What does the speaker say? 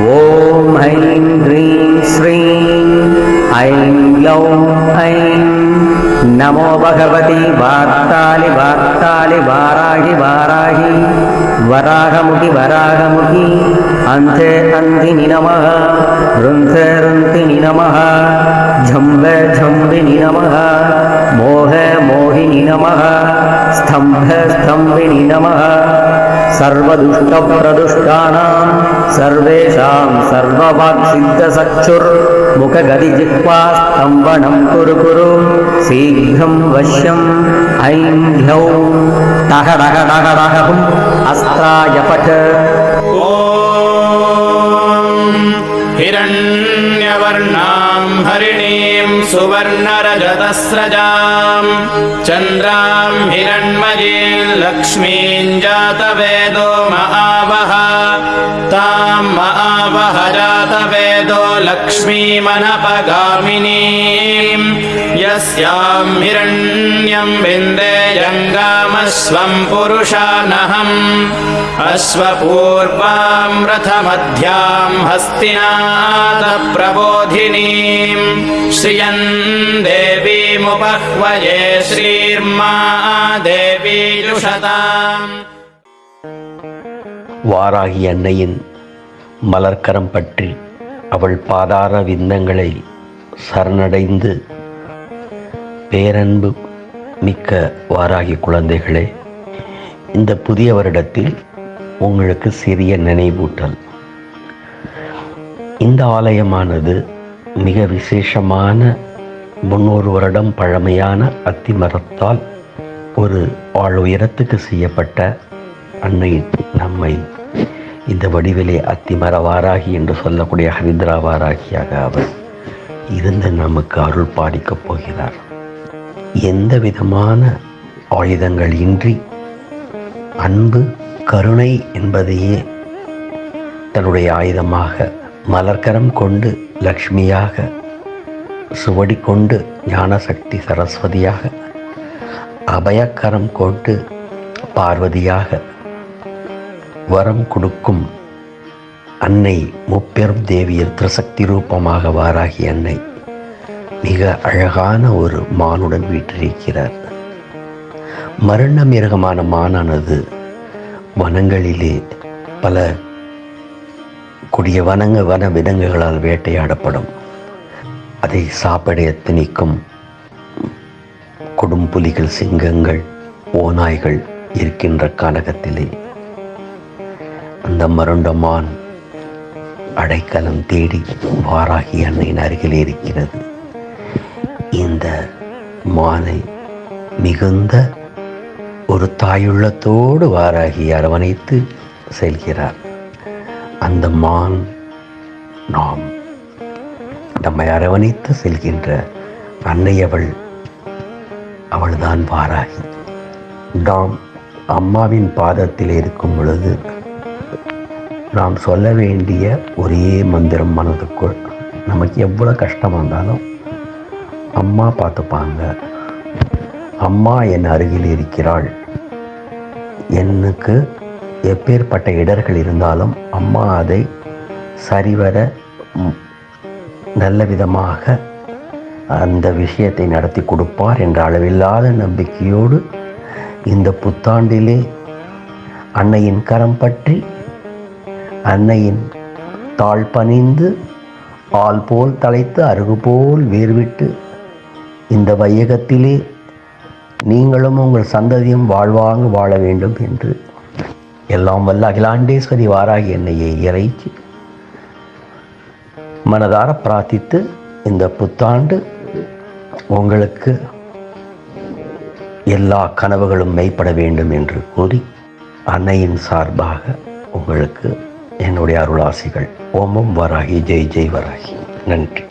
Om I'm cream ஸ்ரீம் I'm க்ளௌம் I'm நமோ பகவதி வார்த்தாளி வார்த்தாளி வாராகி வாராகி வராகமுகி வராகமுகி அந்தே அந்தினி நமः ருந்தே ருந்தினி நமः ஜம்ப ஜம்பினி நமः மோக மோகினி நமः ஸ்தம்ப ஸ்தம்பினி நமः सर्वदुष्टप्रदुष्टानां सर्वेषां सर्ववाक्सिद्धसक्षुर् मुखगदिजिह्वास्तम्भनं कुरु कुरु शीघ्रं वश्यम् ऐं ह्लौं टः डः डः डः हुम् अस्त्राय पठ हिरण्यवर्णां हरिणीं सुवर्णरजतस्रजां चन्द्रां हिरण्मयीं लक्ष्मीं जातवेदो महावः तां महावः जातवेदो लक्ष्मीमनपगामिनीं यस्यां हिरण्यं विन्देयङ्गामस्वं पुरुषानहम् अश्वपूर्वां रथमध्यां हस्तिनाथप्रबोधिनीं श्रियं देवीमुपह्वये श्रीर्मा देवी जुषताम्. வாராகி அன்னையின் மலர்க்கரம் பற்றி அவள் பாதார விந்தங்களை சரணடைந்து பேரன்பு மிக்க வாராகி குழந்தைகளே, இந்த புதிய வருடத்தில் உங்களுக்கு சிறிய நினைவூட்டல். இந்த ஆலயமானது மிக விசேஷமான 300 வருடம் பழமையான அத்தி மரத்தால் ஒரு ஆள் உயரத்துக்கு செய்யப்பட்ட அன்னை நம்மை இந்த வடிவிலே அத்திமர வாராகி என்று சொல்லக்கூடிய ஹரித்ரா வாராகியாக அவர் இருந்து நமக்கு அருள் பாலிக்கப் போகிறார். எந்த விதமான ஆயுதங்கள் இன்றி அன்பு கருணை என்பதையே தன்னுடைய ஆயுதமாக, மலர்கரம் கொண்டு லக்ஷ்மியாக, சுவடி கொண்டு ஞானசக்தி சரஸ்வதியாக, அபயக்கரம் கொண்டு பார்வதியாக, வரம் கொடுக்கும் அன்னை முப்பெரும் தேவியர் திரிசக்தி ரூபமாக வாராகி அன்னை மிக அழகான ஒரு மானுடன் வீற்றிருக்கிறார். மரண மிருகமான மானானது வனங்களிலே பல கொடிய வன விலங்குகளால் வேட்டையாடப்படும். அதை சாப்பிட எத்தனைக்கும் கொடும்புலிகள், சிங்கங்கள், ஓநாய்கள் இருக்கின்ற கானகத்திலே அந்த மருண்டமான் அடைக்கலம் தேடி வாராகி அன்னையின் அருகில் இருக்கிறது. இந்த மானை மிகுந்த ஒரு தாயுள்ளத்தோடு வாராகி அரவணைத்து செல்கிறார். அந்த மான் நம்மை அரவணைத்து செல்கின்ற அன்னை அவள்தான் வாராகி. நாம் அம்மாவின் பாதத்தில் இருக்கும் பொழுது நாம் சொல்ல வேண்டிய ஒரே மந்திரம் மனதுக்குள், நமக்கு எவ்வளோ கஷ்டம் வந்தாலும் அம்மா பார்த்துப்பாங்க, அம்மா என் அருகில் இருக்கிறாள், எனக்கு எப்பேற்பட்ட இடர்கள் இருந்தாலும் அம்மா அதை சரிவர நல்ல விதமாக அந்த விஷயத்தை நடத்தி கொடுப்பார் என்ற அளவில்லாத நம்பிக்கையோடு இந்த புத்தாண்டிலே அன்னையின் கரம் பற்றி, அன்னையின் தாழ் பணிந்து, ஆள் போல் தலைத்து அருகு போல் வேர்விட்டு இந்த வையகத்திலே நீங்களும் உங்கள் சந்ததியும் வாழ்வாங்கு வாழ வேண்டும் என்று எல்லாம் வல்ல அகிலாண்டேஸ்வரி வாராகி அன்னையை இறைச்சி மனதார பிரார்த்தித்து இந்த புத்தாண்டு உங்களுக்கு எல்லா கனவுகளும் மெய்ப்பட வேண்டும் என்று கூறி அன்னையின் சார்பாக உங்களுக்கு என்னுடைய அருளாசிகள். ஓமம் வராகி, ஜெய் ஜெய் வராகி. நன்றி.